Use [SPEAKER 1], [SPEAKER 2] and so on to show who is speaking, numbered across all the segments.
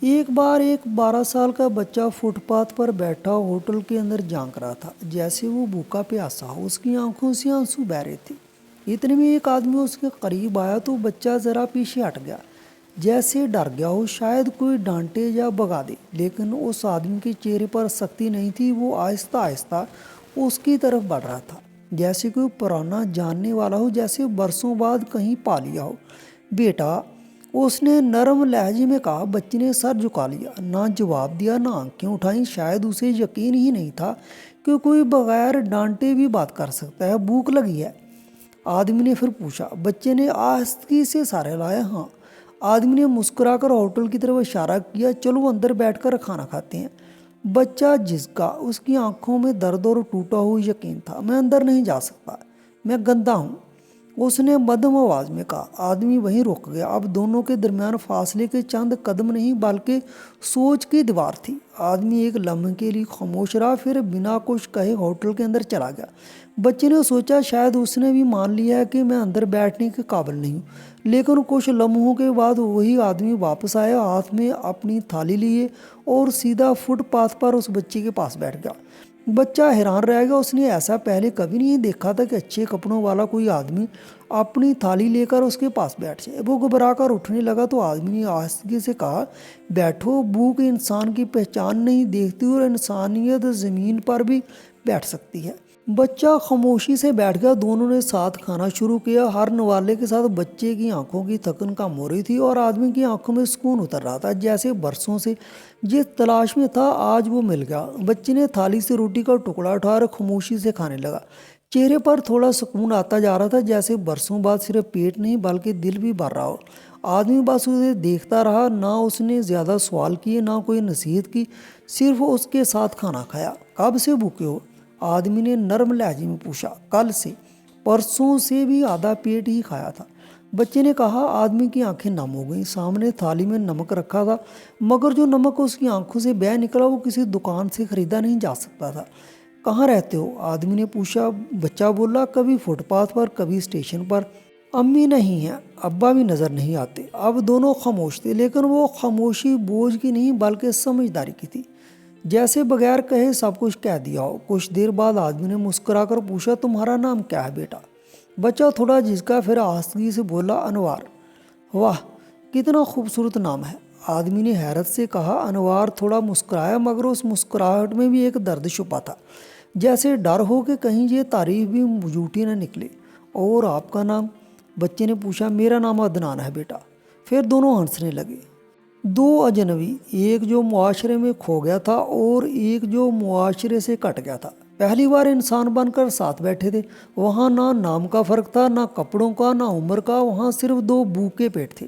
[SPEAKER 1] ایک بار ایک 12 سال کا بچہ فٹ پاتھ پر بیٹھا ہوٹل کے اندر جھانک رہا تھا، جیسے وہ بھوکا پیاسا ہو۔ اس کی آنکھوں سے آنسو بہہ رہے تھے۔ اتنے میں ایک آدمی اس کے قریب آیا تو بچہ ذرا پیچھے ہٹ گیا، جیسے ڈر گیا ہو شاید کوئی ڈانٹے یا بگا دے۔ لیکن اس آدمی کے چہرے پر سختی نہیں تھی، وہ آہستہ آہستہ اس کی طرف بڑھ رہا تھا، جیسے کوئی پرانا جاننے والا ہو، جیسے برسوں بعد کہیں پا لیا ہو۔ بیٹا، اس نے نرم لہجے میں کہا۔ بچے نے سر جھکا لیا، نہ جواب دیا نہ آنکھیں اٹھائیں۔ شاید اسے یقین ہی نہیں تھا کہ کوئی بغیر ڈانٹے بھی بات کر سکتا ہے۔ بھوک لگی ہے؟ آدمی نے پھر پوچھا۔ بچے نے آہستگی سے سر ہلایا۔ ہاں۔ آدمی نے مسکرا کر ہوٹل کی طرف اشارہ کیا۔ چلو اندر بیٹھ کر کھانا کھاتے ہیں۔ بچہ جھسکا، اس کی آنکھوں میں درد اور ٹوٹا ہوا یقین تھا۔ میں اندر نہیں جا سکتا، میں گندا ہوں، اس نے مدھم آواز میں کہا۔ آدمی وہیں رک گیا۔ اب دونوں کے درمیان فاصلے کے چند قدم نہیں بلکہ سوچ کی دیوار تھی۔ آدمی ایک لمحے کے لیے خاموش رہا، پھر بنا کچھ کہے ہوٹل کے اندر چلا گیا۔ بچے نے سوچا شاید اس نے بھی مان لیا ہے کہ میں اندر بیٹھنے کے قابل نہیں ہوں۔ لیکن کچھ لمحوں کے بعد وہی آدمی واپس آیا، ہاتھ میں اپنی تھالی لیے، اور سیدھا فٹ پاتھ پر اس بچے کے پاس بیٹھ گیا۔ بچہ حیران رہ گیا۔ اس نے ایسا پہلے کبھی نہیں دیکھا تھا کہ اچھے کپڑوں والا کوئی آدمی اپنی تھالی لے کر اس کے پاس بیٹھ جائے۔ وہ گھبرا کر اٹھنے لگا تو آدمی نے آہستگی سے کہا، بیٹھو، بھوک انسان کی پہچان نہیں دیکھتی اور انسانیت زمین پر بھی بیٹھ سکتی ہے۔ بچہ خاموشی سے بیٹھ گیا۔ دونوں نے ساتھ کھانا شروع کیا۔ ہر نوالے کے ساتھ بچے کی آنکھوں کی تھکن کم ہو رہی تھی اور آدمی کی آنکھوں میں سکون اتر رہا تھا، جیسے برسوں سے جس تلاش میں تھا آج وہ مل گیا۔ بچے نے تھالی سے روٹی کا ٹکڑا اٹھا کر خاموشی سے کھانے لگا۔ چہرے پر تھوڑا سکون آتا جا رہا تھا، جیسے برسوں بعد صرف پیٹ نہیں بلکہ دل بھی بھر رہا ہو۔ آدمی بس اسے دیکھتا رہا، نہ اس نے زیادہ سوال کیے نہ کوئی نصیحت کی، صرف اس کے ساتھ کھانا کھایا۔ کب سے بھوکے ہو؟ آدمی نے نرم لہجے میں پوچھا۔ کل سے، پرسوں سے بھی آدھا پیٹ ہی کھایا تھا، بچے نے کہا۔ آدمی کی آنکھیں نم ہو گئیں۔ سامنے تھالی میں نمک رکھا تھا، مگر جو نمک اس کی آنکھوں سے بہہ نکلا وہ کسی دکان سے خریدا نہیں جا سکتا تھا۔ کہاں رہتے ہو؟ آدمی نے پوچھا۔ بچہ بولا، کبھی فٹ پاتھ پر، کبھی اسٹیشن پر۔ امی نہیں ہیں، ابا بھی نظر نہیں آتے۔ اب دونوں خاموش تھے، لیکن وہ خاموشی بوجھ کی نہیں بلکہ سمجھداری کی تھی، جیسے بغیر کہے سب کچھ کہہ دیا ہو۔ کچھ دیر بعد آدمی نے مسکرا کر پوچھا، تمہارا نام کیا ہے بیٹا؟ بچہ تھوڑا جھسکا، پھر آہستگی سے بولا، انوار۔ واہ، کتنا خوبصورت نام ہے، آدمی نے حیرت سے کہا۔ انوار تھوڑا مسکرایا، مگر اس مسکراہٹ میں بھی ایک درد چھپا تھا، جیسے ڈر ہو کہ کہیں یہ تعریف بھی جھوٹی نہ نکلے۔ اور آپ کا نام؟ بچے نے پوچھا۔ میرا نام عدنان ہے بیٹا۔ پھر دونوں ہنسنے لگے۔ دو اجنبی، ایک جو معاشرے میں کھو گیا تھا اور ایک جو معاشرے سے کٹ گیا تھا، پہلی بار انسان بن کر ساتھ بیٹھے تھے۔ وہاں نہ نام کا فرق تھا، نہ کپڑوں کا، نہ عمر کا، وہاں صرف دو بھوکے پیٹ تھے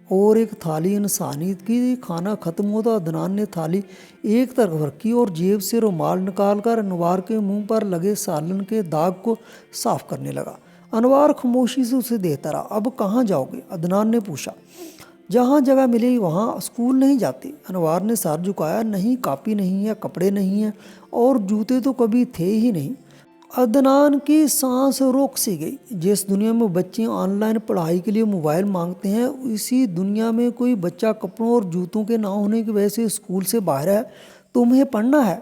[SPEAKER 1] اور ایک تھالی انسانیت کی۔ کھانا ختم ہوتا عدنان نے تھالی ایک طرف رکھی اور جیب سے رومال نکال کر انوار کے منہ پر لگے سالن کے داغ کو صاف کرنے لگا۔ انوار خاموشی سے اسے دیکھتا رہا۔ اب کہاں جاؤ گے؟ عدنان نے پوچھا۔ جہاں جگہ ملے وہاں۔ اسکول نہیں جاتے؟ انوار نے سر جھکایا۔ نہیں، کاپی نہیں ہے، کپڑے نہیں ہیں، اور جوتے تو کبھی تھے ہی نہیں۔ عدنان کی سانس رک سی گئی۔ جس دنیا میں بچے آن لائن پڑھائی کے لیے موبائل مانگتے ہیں، اسی دنیا میں کوئی بچہ کپڑوں اور جوتوں کے نہ ہونے کی وجہ سے اسکول سے باہر ہے۔ تمہیں پڑھنا ہے؟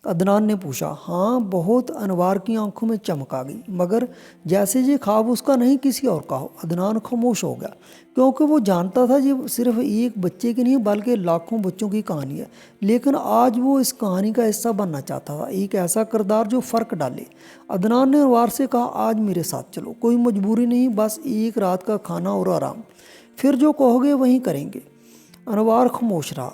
[SPEAKER 1] عدنان نے پوچھا۔ ہاں، بہت۔ انوار کی آنکھوں میں چمک آ گئی، مگر جیسے یہ خواب اس کا نہیں کسی اور کا ہو۔ عدنان خاموش ہو گیا، کیونکہ وہ جانتا تھا یہ صرف ایک بچے کی نہیں بلکہ لاکھوں بچوں کی کہانی ہے۔ لیکن آج وہ اس کہانی کا حصہ بننا چاہتا تھا، ایک ایسا کردار جو فرق ڈالے۔ عدنان نے انوار سے کہا، آج میرے ساتھ چلو، کوئی مجبوری نہیں، بس ایک رات کا کھانا اور آرام، پھر جو کہو گے وہیں کریں گے۔ انوار خاموش رہا،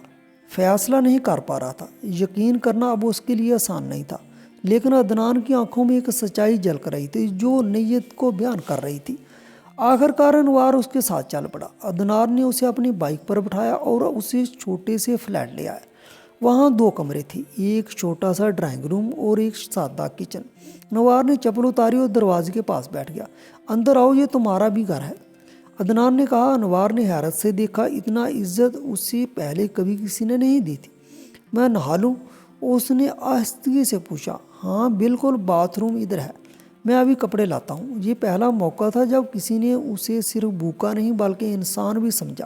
[SPEAKER 1] فیصلہ نہیں کر پا رہا تھا۔ یقین کرنا اب اس کے لیے آسان نہیں تھا، لیکن عدنان کی آنکھوں میں ایک سچائی جھلک رہی تھی جو نیت کو بیان کر رہی تھی۔ آخر کار انوار اس کے ساتھ چل پڑا۔ عدنان نے اسے اپنی بائک پر بٹھایا اور اسے چھوٹے سے فلیٹ لے آیا۔ وہاں دو کمرے تھے، ایک چھوٹا سا ڈرائنگ روم اور ایک سادہ کچن۔ انوار نے چپل اتاری اور دروازے کے پاس بیٹھ گیا۔ اندر آؤ، یہ تمہارا بھی گھر ہے، عدنان نے کہا۔ انوار نے حیرت سے دیکھا، اتنا عزت اسے پہلے کبھی کسی نے نہیں دی تھی۔ میں نہا لوں؟ اس نے آہستگی سے پوچھا۔ ہاں بالکل، باتھ روم ادھر ہے، میں ابھی کپڑے لاتا ہوں۔ یہ پہلا موقع تھا جب کسی نے اسے صرف بھوکا نہیں بلکہ انسان بھی سمجھا۔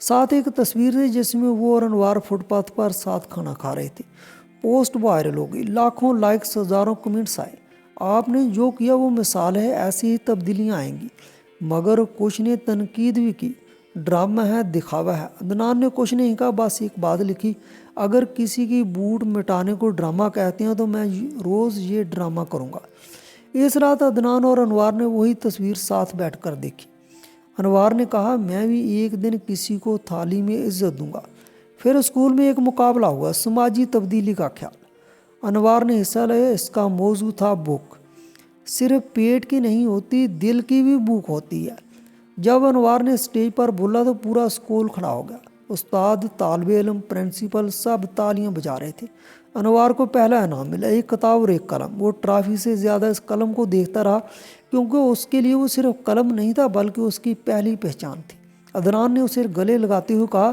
[SPEAKER 1] ساتھ ایک تصویر تھی جس میں وہ اور انوار فٹ پاتھ پر ساتھ کھانا کھا رہے تھے۔ پوسٹ وائرل ہو گئی، لاکھوں لائکس، ہزاروں کمنٹس آئے۔ آپ نے جو کیا وہ مثال ہے، ایسی ہی تبدیلیاں آئیں گی۔ مگر کچھ نے تنقید بھی کی، ڈرامہ ہے، دکھاوا ہے۔ عدنان نے کچھ نہیں کہا، بس ایک بات لکھی، اگر کسی کی بوٹ مٹانے کو ڈرامہ کہتے ہیں تو میں روز یہ ڈرامہ کروں گا۔ اس رات عدنان اور انوار نے وہی تصویر ساتھ بیٹھ کر دیکھی۔ انوار نے کہا، میں بھی ایک دن کسی کو تھالی میں عزت دوں گا۔ پھر اسکول میں ایک مقابلہ ہوا، سماجی تبدیلی کا خیال۔ انوار نے حصہ لیا، اس کا موضوع تھا بھوک۔ صرف پیٹ کی نہیں ہوتی، دل کی بھی بھوک ہوتی ہے۔ جب انوار نے اسٹیج پر بولا تو پورا اسکول کھڑا ہو گیا۔ استاد، طالب علم، پرنسپل سب تالیاں بجا رہے تھے۔ انوار کو پہلا انعام ملا، ایک کتاب اور ایک قلم۔ وہ ٹرافی سے زیادہ اس قلم کو دیکھتا رہا، کیونکہ اس کے لیے وہ صرف قلم نہیں تھا بلکہ اس کی پہلی پہچان تھی۔ عدنان نے اسے گلے لگاتے ہوئے کہا،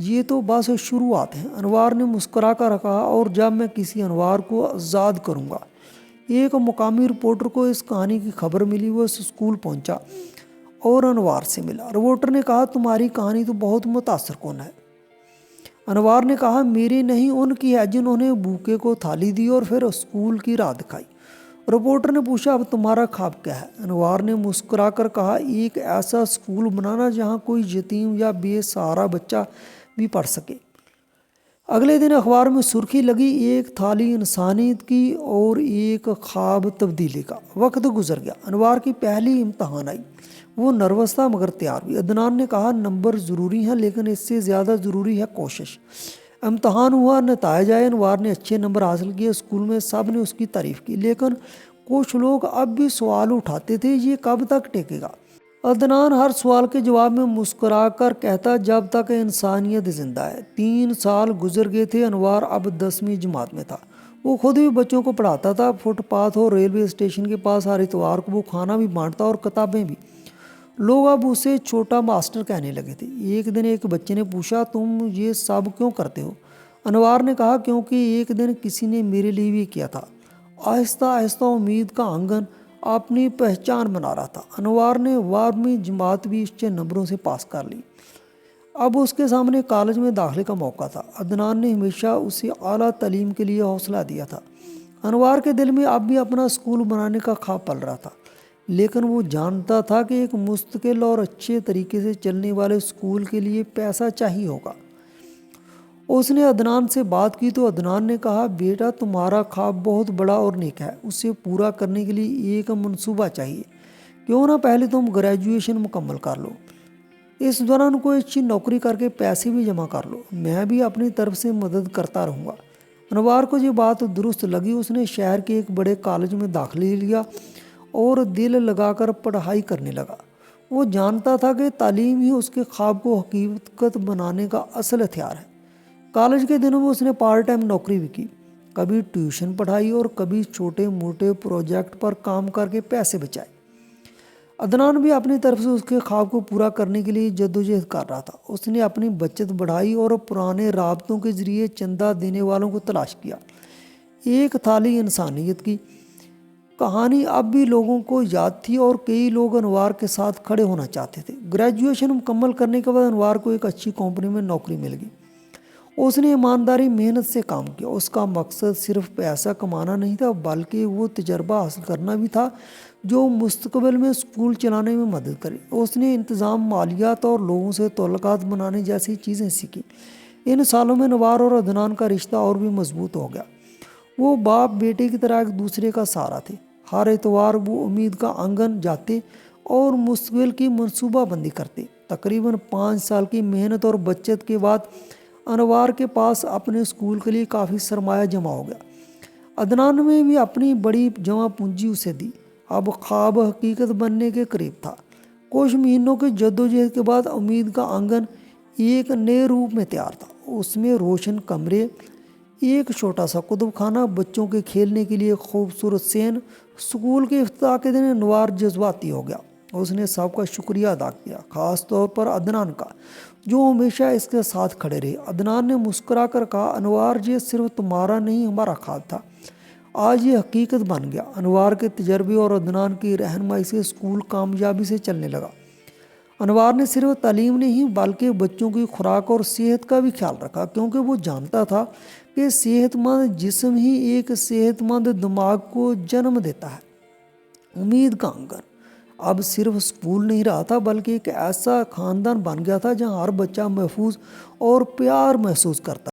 [SPEAKER 1] یہ تو بس شروعات ہے۔ انوار نے مسکرا کر کہا، اور جب میں کسی انوار کو آزاد کروں گا۔ ایک مقامی رپورٹر کو اس کہانی کی خبر ملی، وہ اس اسکول پہنچا اور انوار سے ملا۔ رپورٹر نے کہا، تمہاری کہانی تو بہت متاثر کن ہے۔ انوار نے کہا، میری نہیں، ان کی ہے جنہوں نے بھوکے کو تھالی دی اور پھر اسکول کی راہ دکھائی۔ رپورٹر نے پوچھا، اب تمہارا خواب کیا ہے؟ انوار نے مسکرا کر کہا، ایک ایسا اسکول بنانا جہاں کوئی یتیم یا بے سہارا بچہ بھی پڑھ سکے۔ اگلے دن اخبار میں سرخی لگی، ایک تھالی انسانیت کی اور ایک خواب تبدیلی کا۔ وقت گزر گیا، انوار کی پہلی امتحان آئی۔ وہ نروس تھا مگر تیار بھی۔ عدنان نے کہا، نمبر ضروری ہیں لیکن اس سے زیادہ ضروری ہے کوشش۔ امتحان ہوا، نتائج آئے، انوار نے اچھے نمبر حاصل کیے۔ اسکول میں سب نے اس کی تعریف کی، لیکن کچھ لوگ اب بھی سوال اٹھاتے تھے، یہ کب تک ٹکے گا؟ عدنان ہر سوال کے جواب میں مسکرا کر کہتا، جب تک انسانیت زندہ ہے۔ 3 سال گزر گئے تھے، انوار اب 10ویں جماعت میں تھا۔ وہ خود بھی بچوں کو پڑھاتا تھا، فٹ پاتھ اور ریلوے اسٹیشن کے پاس ہر اتوار کو وہ کھانا بھی بانٹتا اور کتابیں بھی۔ لوگ اب اسے چھوٹا ماسٹر کہنے لگے تھے۔ ایک دن ایک بچے نے پوچھا، تم یہ سب کیوں کرتے ہو؟ انوار نے کہا، کیونکہ ایک دن کسی نے میرے لیے بھی کیا تھا۔ آہستہ آہستہ امید کا آنگن اپنی پہچان بنا رہا تھا۔ انوار نے 12ویں جماعت بھی اچھے نمبروں سے پاس کر لی۔ اب اس کے سامنے کالج میں داخلے کا موقع تھا۔ عدنان نے ہمیشہ اسے اعلیٰ تعلیم کے لیے حوصلہ دیا تھا۔ انوار کے دل میں اب بھی اپنا اسکول بنانے کا خواب پل رہا تھا، لیکن وہ جانتا تھا کہ ایک مستقل اور اچھے طریقے سے چلنے والے اسکول کے لیے پیسہ چاہیے ہوگا۔ اس نے عدنان سے بات کی تو عدنان نے کہا، بیٹا تمہارا خواب بہت بڑا اور نیک ہے، اسے پورا کرنے کے لیے ایک منصوبہ چاہیے۔ کیوں نہ پہلے تم گریجویشن مکمل کر لو، اس دوران کوئی اچھی نوکری کر کے پیسے بھی جمع کر لو، میں بھی اپنی طرف سے مدد کرتا رہوں گا۔ انوار کو یہ بات درست لگی، اس نے شہر کے ایک بڑے کالج میں داخلہ لیا اور دل لگا کر پڑھائی کرنے لگا۔ وہ جانتا تھا کہ تعلیم ہی اس کے خواب کو حقیقت بنانے کا اصل ہتھیار ہے۔ کالج کے دنوں میں اس نے پارٹ ٹائم نوکری بھی کی، کبھی ٹیوشن پڑھائی اور کبھی چھوٹے موٹے پروجیکٹ پر کام کر کے پیسے بچائے۔ عدنان بھی اپنی طرف سے اس کے خواب کو پورا کرنے کے لیے جدوجہد کر رہا تھا۔ اس نے اپنی بچت بڑھائی اور پرانے رابطوں کے ذریعے چندہ دینے والوں کو تلاش کیا۔ ایک تھالی انسانیت کی کہانی اب بھی لوگوں کو یاد تھی اور کئی لوگ انوار کے ساتھ کھڑے ہونا چاہتے تھے۔ گریجویشن مکمل کرنے کے بعد انوار کو ایک اچھی کمپنی میں نوکری مل گئی۔ اس نے ایمانداری محنت سے کام کیا۔ اس کا مقصد صرف پیسہ کمانا نہیں تھا بلکہ وہ تجربہ حاصل کرنا بھی تھا جو مستقبل میں اسکول چلانے میں مدد کرے۔ اس نے انتظام، مالیات اور لوگوں سے تعلقات بنانے جیسی چیزیں سیکھی۔ ان سالوں میں انوار اور عدنان کا رشتہ اور بھی مضبوط ہو گیا۔ وہ باپ بیٹے کی طرح ایک دوسرے کا سہارا تھے۔ ہر اتوار وہ امید کا آنگن جاتے اور مستقبل کی منصوبہ بندی کرتے۔ تقریباً 5 سال کی محنت اور بچت کے بعد انوار کے پاس اپنے اسکول کے لیے کافی سرمایہ جمع ہو گیا۔ عدنان میں بھی اپنی بڑی جمع پونجی اسے دی۔ اب خواب حقیقت بننے کے قریب تھا۔ کچھ مہینوں کے جدوجہد کے بعد امید کا آنگن ایک نئے روپ میں تیار تھا۔ اس میں روشن کمرے، ایک چھوٹا سا کتب خانہ، بچوں کے کھیلنے کے لیے خوبصورت صحن۔ اسکول کے افتتاح کے دن انوار جذباتی ہو گیا۔ اس نے سب کا شکریہ ادا کیا، خاص طور پر عدنان کا، جو ہمیشہ اس کے ساتھ کھڑے رہے۔ عدنان نے مسکرا کر کہا، انوار یہ صرف تمہارا نہیں ہمارا خواب تھا، آج یہ حقیقت بن گیا۔ انوار کے تجربے اور عدنان کی رہنمائی سے اسکول کامیابی سے چلنے لگا۔ انوار نے صرف تعلیم نہیں بلکہ بچوں کی خوراک اور صحت کا بھی خیال رکھا، کیونکہ وہ جانتا تھا کہ صحت مند جسم ہی ایک صحت مند دماغ کو جنم دیتا ہے۔ امید کا آنگن اب صرف اسکول نہیں رہا تھا، بلکہ ایک ایسا خاندان بن گیا تھا جہاں ہر بچہ محفوظ اور پیار محسوس کرتا